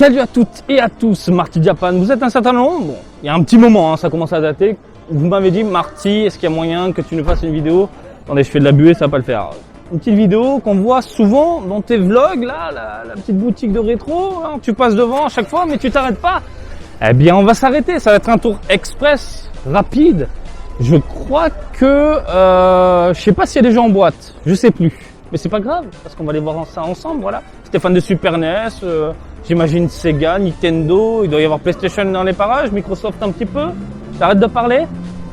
Salut à toutes et à tous, Marty Japan. Vous êtes un certain nombre, bon, il y a un petit moment, ça commence à dater. Vous m'avez dit, Marty, est-ce qu'il y a moyen que tu nous fasses une vidéo? Attendez, je fais de la buée, ça va pas le faire. Une petite vidéo qu'on voit souvent dans tes vlogs, là, la petite boutique de rétro, hein, tu passes devant à chaque fois, mais tu t'arrêtes pas. Eh bien, on va s'arrêter, ça va être un tour express, rapide. Je crois que, je sais pas s'il y a des gens en boîte, je sais plus. Mais c'est pas grave, parce qu'on va aller voir ça ensemble, voilà. Stéphane de Super NES, j'imagine Sega, Nintendo, il doit y avoir PlayStation dans les parages, Microsoft un petit peu. J'arrête de parler.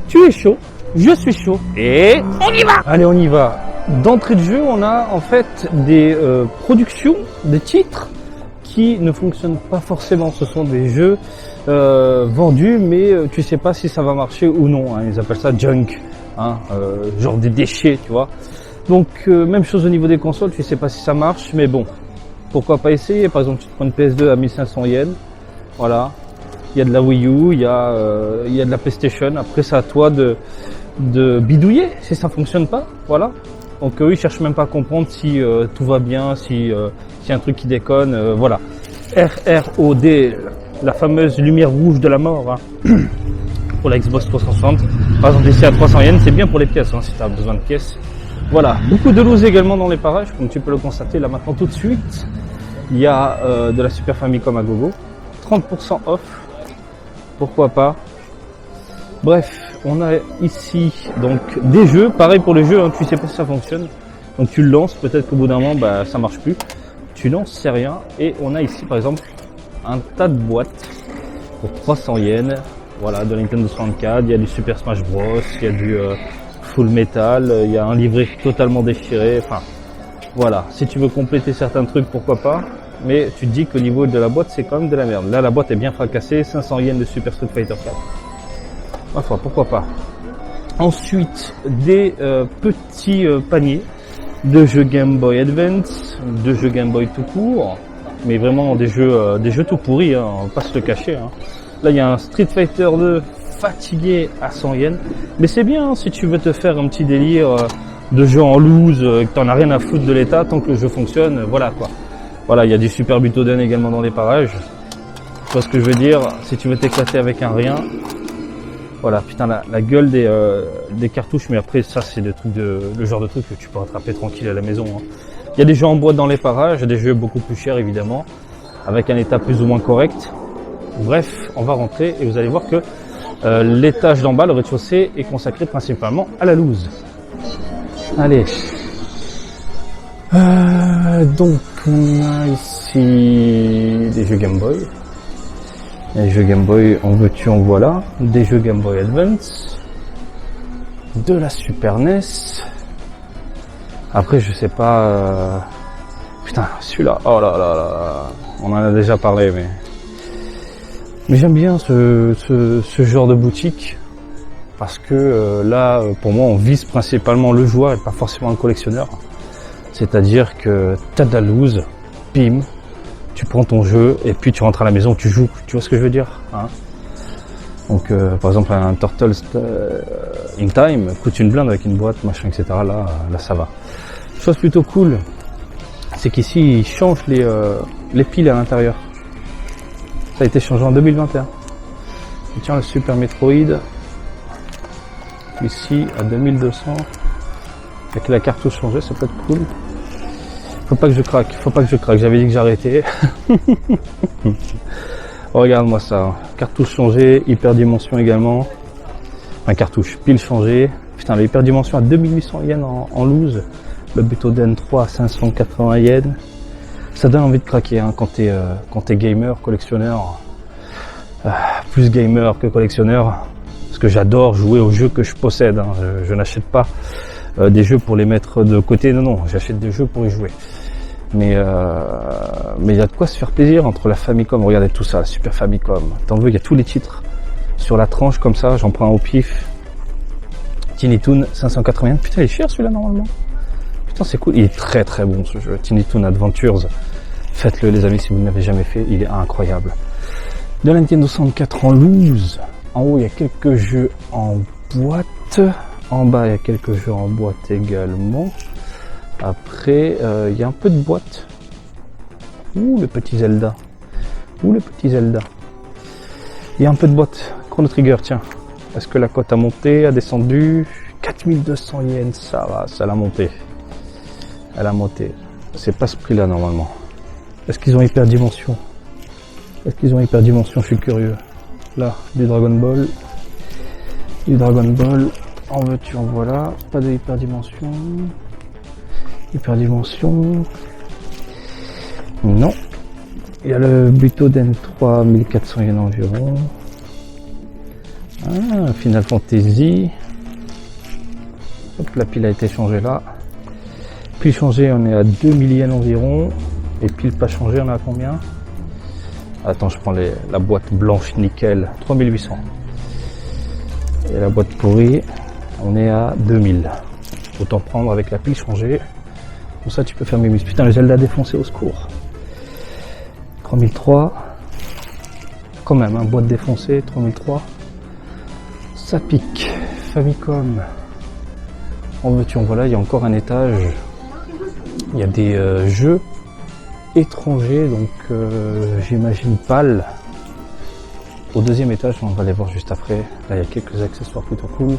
Tu es chaud, je suis chaud. Et on y va! Allez, on y va. D'entrée de jeu, on a en fait des productions, des titres qui ne fonctionnent pas forcément. Ce sont des jeux vendus, mais tu sais pas si ça va marcher ou non. Hein. Ils appellent ça junk, hein, genre des déchets, tu vois. Donc même chose au niveau des consoles, tu sais pas si ça marche, mais bon, pourquoi pas essayer. Par exemple, tu te prends une PS2 à 1500 yens, voilà. Il y a de la Wii U, il y a de la PlayStation. Après, c'est à toi de bidouiller si ça fonctionne pas, voilà. Donc eux, ils cherchent même pas à comprendre si tout va bien, si y a un truc qui déconne, voilà. RROD, la fameuse lumière rouge de la mort, hein. Pour la Xbox 360. Par exemple, ici à 300 yens, c'est bien pour les pièces, hein, si tu as besoin de pièces. Voilà, beaucoup de loose également dans les parages, comme tu peux le constater là maintenant tout de suite. Il y a de la Super Famicom à gogo, 30% off, pourquoi pas. Bref, on a ici donc des jeux, pareil pour les jeux, hein, tu sais pas si ça fonctionne. Donc tu le lances, peut-être qu'au bout d'un moment ça marche plus. Tu lances, c'est rien. Et on a ici par exemple un tas de boîtes pour 300 yens. Voilà, de Nintendo 64, il y a du Super Smash Bros, il y a du Full Metal, il y a un livret totalement déchiré, enfin voilà, si tu veux compléter certains trucs, pourquoi pas, mais tu te dis qu'au niveau de la boîte, c'est quand même de la merde. Là, la boîte est bien fracassée, 500 yens de Super Street Fighter 4. Enfin, pourquoi pas. Ensuite, des petits paniers de jeux Game Boy Advance, de jeux Game Boy tout court, mais vraiment des jeux tout pourris, hein, on va pas se le cacher. Hein. Là, il y a un Street Fighter 2 fatigué à 100 yens, mais c'est bien hein, si tu veux te faire un petit délire de jeu en loose, que t'en as rien à foutre de l'état, tant que le jeu fonctionne, voilà quoi. Voilà, il y a du Super Butoden également dans les parages. Tu vois ce que je veux dire, si tu veux t'éclater avec un rien, voilà, putain la gueule des cartouches, mais après ça c'est le genre de truc que tu peux rattraper tranquille à la maison. Hein. Il y a des jeux en boîte dans les parages, des jeux beaucoup plus chers évidemment, avec un état plus ou moins correct. Bref, on va rentrer et vous allez voir que l'étage d'en bas, le rez-de-chaussée, est consacré principalement à la loose. Allez. Donc on a ici des jeux Game Boy. Les jeux Game Boy, en veux-tu, en voilà. Des jeux Game Boy Advance. De la Super NES. Après, je sais pas... Putain, celui-là, oh là là là. On en a déjà parlé, mais j'aime bien ce genre de boutique parce que là, pour moi, on vise principalement le joueur et pas forcément le collectionneur. C'est-à-dire que t'as de la loose, bim, tu prends ton jeu et puis tu rentres à la maison, tu joues. Tu vois ce que je veux dire, hein? Donc, par exemple, un Turtles in Time coûte une blinde avec une boîte, machin, etc. Là, ça va. Chose plutôt cool, c'est qu'ici, ils changent les piles à l'intérieur. Ça a été changé en 2021. Et tiens, le Super Metroid, ici à 2200, avec la cartouche changée, ça peut être cool. Faut pas que je craque, j'avais dit que j'arrêtais. Oh, regarde-moi ça, cartouche changée, hyperdimension également. Enfin, cartouche, pile changée. Putain, la hyperdimension à 2800 yens en loose. Le Butoden 3 à 580 yens. Ça donne envie de craquer hein, quand t'es gamer, collectionneur, plus gamer que collectionneur, parce que j'adore jouer aux jeux que je possède. Hein. Je n'achète pas des jeux pour les mettre de côté, non, j'achète des jeux pour y jouer. Mais il y a de quoi se faire plaisir entre la Famicom, regardez tout ça, la Super Famicom. T'en veux, il y a tous les titres sur la tranche comme ça, j'en prends un au pif. Tiny Toon 580, putain il est cher celui-là normalement. Putain c'est cool, il est très très bon ce jeu, Tiny Toon Adventures. Faites-le les amis si vous ne l'avez jamais fait, il est incroyable. De la Nintendo 64 en loose. En haut il y a quelques jeux en boîte. En bas il y a quelques jeux en boîte également. Après il y a un peu de boîte. Ouh le petit Zelda. Ou le petit Zelda. Il y a un peu de boîte. Chrono Trigger, tiens. Est-ce que la cote a monté, a descendu? 4200 yens, ça va, ça l'a monté. Elle a monté. C'est pas ce prix-là normalement. Est-ce qu'ils ont hyperdimension? Est-ce qu'ils ont hyperdimension? Je suis curieux. Là, du Dragon Ball. Du Dragon Ball. En veux-tu, en voilà. Pas de hyperdimension. Hyperdimension. Non. Il y a le Butoden 3, 1400 yens environ. Ah, Final Fantasy. Hop, la pile a été changée là. Pile changée, on est à 2000 yens environ. Et pile pas changée, on est à combien? Attends, je prends la boîte blanche nickel. 3800. Et la boîte pourrie, on est à 2000. Autant prendre avec la pile changée. Comme ça, tu peux faire mes muscles. Putain, le Zelda défoncé, au secours. 3003. Quand même, hein, boîte défoncée, 3003. Ça pique. Famicom. En veux-tu, en voilà, il y a encore un étage. Il y a des jeux étrangers, donc j'imagine PAL. Au deuxième étage, on va les voir juste après. Là, il y a quelques accessoires plutôt cool.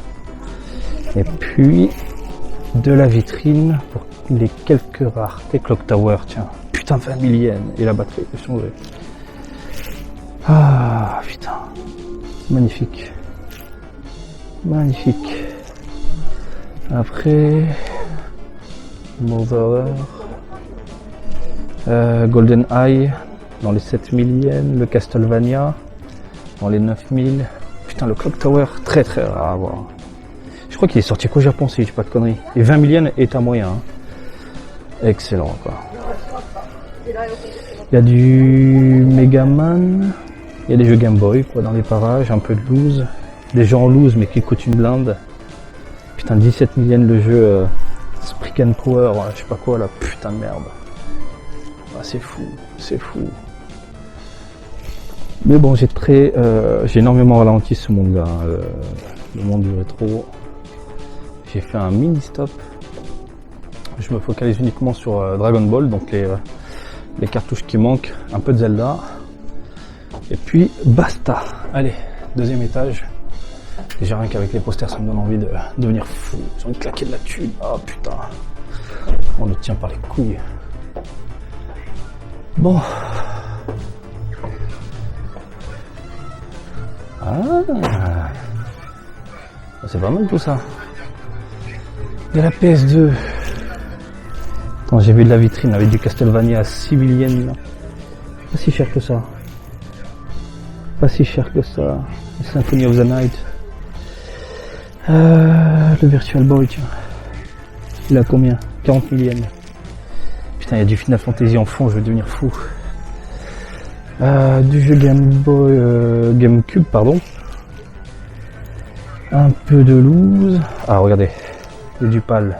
Et puis, de la vitrine pour les quelques raretés. Clock Tower, tiens. Putain, 20 000 yens. Et la batterie est changée. Ah, putain. Magnifique. Magnifique. Après, Mother, Golden Eye dans les 7000 yens, le Castlevania dans les 9000. Putain, le Clock Tower, très très rare à avoir. Je crois qu'il est sorti qu'au Japon, si je dis pas de conneries. Et 20 000 yens est à moyen. Hein. Excellent, quoi. Il y a du Megaman, il y a des jeux Game Boy, quoi, dans les parages, un peu de loose. Des jeux en loose, mais qui coûtent une blinde. Putain, 17 000 yens le jeu Spring and Power, je sais pas quoi là, putain de merde. Ah, c'est fou, c'est fou. Mais bon, j'ai énormément ralenti ce monde-là, le monde du rétro. J'ai fait un mini stop. Je me focalise uniquement sur Dragon Ball, donc les cartouches qui manquent, un peu de Zelda. Et puis basta. Allez, deuxième étage. Déjà rien qu'avec les posters, ça me donne envie de devenir fou. J'ai envie de claquer de la thune. Oh putain. On le tient par les couilles. Bon. Ah. C'est pas mal tout ça. Il y a la PS2. Attends, j'ai vu de la vitrine avec du Castlevania à 6000 yens. Là. Pas si cher que ça. Pas si cher que ça. Symphony of the Night. Le Virtual Boy, tiens. Il a combien? 40 000 yens. Putain, il y a du Final Fantasy en fond, je vais devenir fou. Du jeu Game Boy, GameCube, pardon. Un peu de loose. Ah, regardez. Il y a du PAL.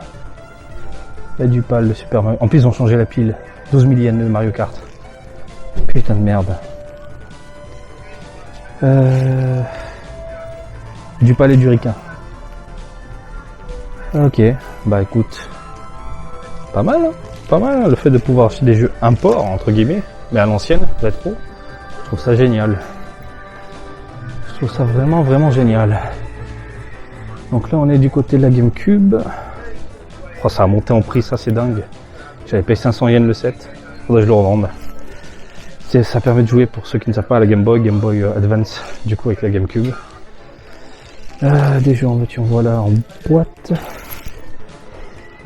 Il y a du PAL, le Super Mario. En plus, ils ont changé la pile. 12 000 yens de Mario Kart. Putain de merde. Du PAL et du Ricain. Ok, bah écoute, pas mal, hein, pas mal, hein, le fait de pouvoir acheter des jeux import, entre guillemets, mais à l'ancienne, rétro, je trouve ça génial. Je trouve ça vraiment, vraiment génial. Donc là, on est du côté de la GameCube. Oh, ça a monté en prix, ça c'est dingue. J'avais payé 500 yens le set, faudrait que je le revende. Ça permet de jouer, pour ceux qui ne savent pas, à la Game Boy Advance, du coup avec la GameCube. Des jeux en voiture, voilà, en boîte.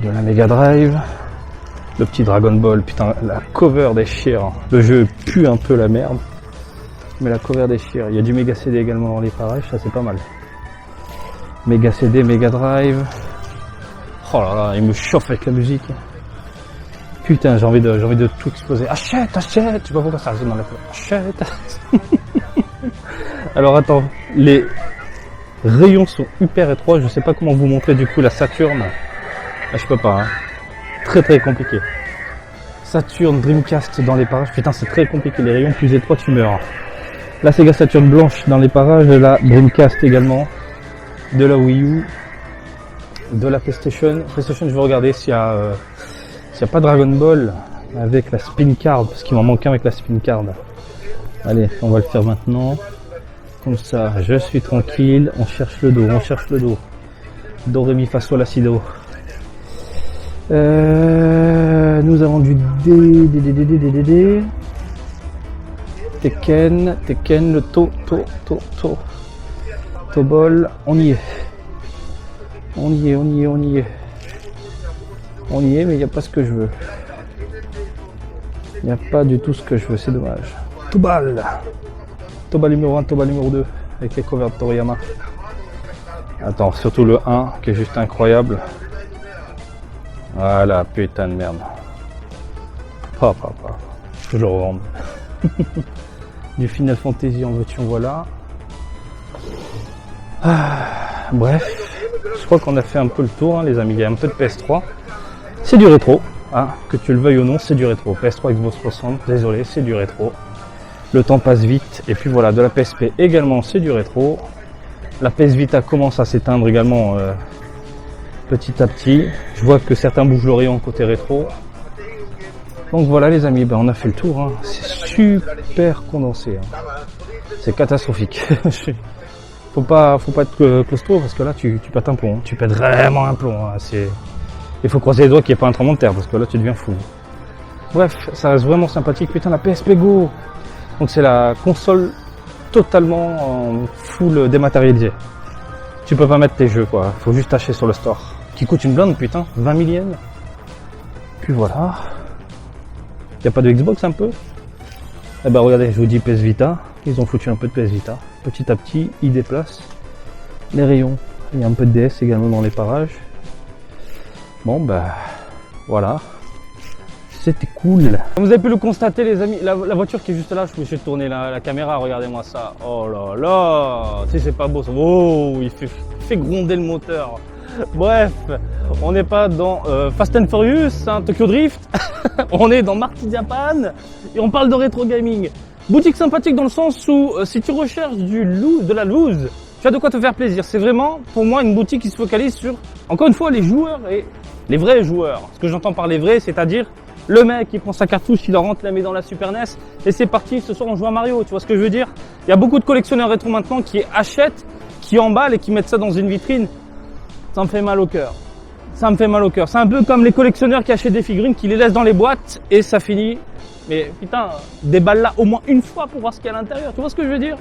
De la Mega Drive. Le petit Dragon Ball, putain, la cover déchire. Le jeu pue un peu la merde. Mais la cover déchire. Il y a du Mega CD également dans les parages, ça c'est pas mal. Mega CD, Mega Drive. Oh là là, il me chauffe avec la musique. Putain, j'ai envie de tout exploser. Achète, je sais pas pourquoi ça résonne dans la peau. Achète. Alors attends, les rayons sont hyper étroits, je sais pas comment vous montrer du coup la Saturn. Ah, je peux pas, hein. Très très compliqué. Saturn, Dreamcast dans les parages, putain c'est très compliqué, les rayons plus étroits tu meurs. La Sega Saturn blanche dans les parages, la Dreamcast également, de la Wii U, de la PlayStation. PlayStation, je vais regarder s'il y a pas Dragon Ball avec la spin card, parce qu'il m'en manque un avec la spin card. Allez, on va le faire maintenant. Comme ça, je suis tranquille. On cherche le dos, on cherche le dos. Do, ré, mi, fa, sol, la, si, do. Nous avons du D. Tekken, le to. Tobol, on y est. On y est, mais il n'y a pas ce que je veux. Il n'y a pas du tout ce que je veux, c'est dommage. Tobal numéro 1, Tobal numéro 2, avec les covers de Toriyama. Attends, surtout le 1, qui est juste incroyable. Voilà, putain de merde. Je le revends. Du Final Fantasy en veux-tu, en voilà. Bref, je crois qu'on a fait un peu le tour, hein, les amis. Il y a un peu de PS3. C'est du rétro, hein, que tu le veuilles ou non, c'est du rétro. PS3, Xbox 360, désolé, c'est du rétro. Le temps passe vite. Et puis voilà, de la PSP également, c'est du rétro. La PS Vita commence à s'éteindre également petit à petit. Je vois que certains bougent l'Orient côté rétro. Donc voilà les amis, on a fait le tour. Hein. C'est super condensé. Hein. C'est catastrophique. Faut pas être claustro parce que là tu pètes un plomb. Tu pètes vraiment un plomb. Hein. Il faut croiser les doigts qu'il n'y ait pas un tremblement de terre parce que là tu deviens fou. Bref, ça reste vraiment sympathique. Putain, la PSP Go. Donc c'est la console totalement full dématérialisée. Tu peux pas mettre tes jeux quoi. Faut juste acheter sur le store. Qui coûte une blinde putain, 20 000 yens. Puis voilà. Y a pas de Xbox un peu? Eh ben regardez, je vous dis PS Vita. Ils ont foutu un peu de PS Vita. Petit à petit, ils déplacent les rayons. Il y a un peu de DS également dans les parages. Bon bah voilà. C'était cool. Comme vous avez pu le constater les amis, la voiture qui est juste là, je me suis tourné la caméra, regardez-moi ça. Oh là là, si c'est pas beau ça. Oh, il fait gronder le moteur. Bref, on n'est pas dans Fast and Furious, hein, Tokyo Drift. On est dans Marty Japan et on parle de rétro gaming. Boutique sympathique dans le sens où si tu recherches de la loose, tu as de quoi te faire plaisir. C'est vraiment pour moi une boutique qui se focalise sur, encore une fois, les joueurs et les vrais joueurs. Ce que j'entends par les vrais, c'est-à-dire le mec qui prend sa cartouche, il la rentre, la met dans la Super NES et c'est parti, ce soir on joue à Mario, tu vois ce que je veux dire? Il y a beaucoup de collectionneurs rétro maintenant qui achètent, qui emballent et qui mettent ça dans une vitrine. Ça me fait mal au cœur. Ça me fait mal au cœur. C'est un peu comme les collectionneurs qui achètent des figurines, qui les laissent dans les boîtes et ça finit. Mais putain, déballe-la au moins une fois pour voir ce qu'il y a à l'intérieur, tu vois ce que je veux dire?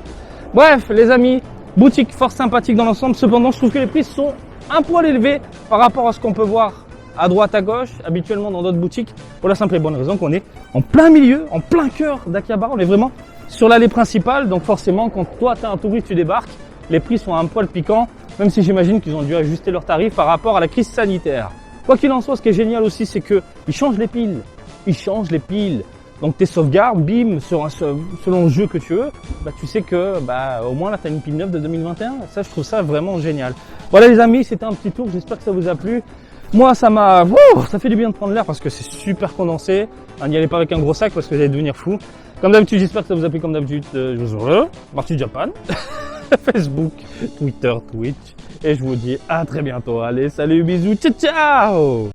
Bref, les amis, boutique fort sympathique dans l'ensemble, cependant je trouve que les prix sont un poil élevés par rapport à ce qu'on peut voir à droite, à gauche, habituellement dans d'autres boutiques, pour la simple et bonne raison qu'on est en plein milieu, en plein cœur d'Akihabara, on est vraiment sur l'allée principale, donc forcément quand toi t'es un touriste, tu débarques, les prix sont un poil piquants, même si j'imagine qu'ils ont dû ajuster leurs tarifs par rapport à la crise sanitaire. Quoi qu'il en soit, ce qui est génial aussi, c'est qu'ils changent les piles, donc tes sauvegardes, bim, selon le jeu que tu veux, bah, tu sais que au moins là tu as une pile neuve de 2021, ça je trouve ça vraiment génial. Voilà les amis, c'était un petit tour, j'espère que ça vous a plu. Moi, ça fait du bien de prendre l'air parce que c'est super condensé. N'y allez pas avec un gros sac parce que vous allez devenir fou. Comme d'habitude, j'espère que ça vous a plu. Comme d'habitude, je vous remercie. Marty Japan, Facebook, Twitter, Twitch. Et je vous dis à très bientôt. Allez, salut, bisous, ciao, ciao!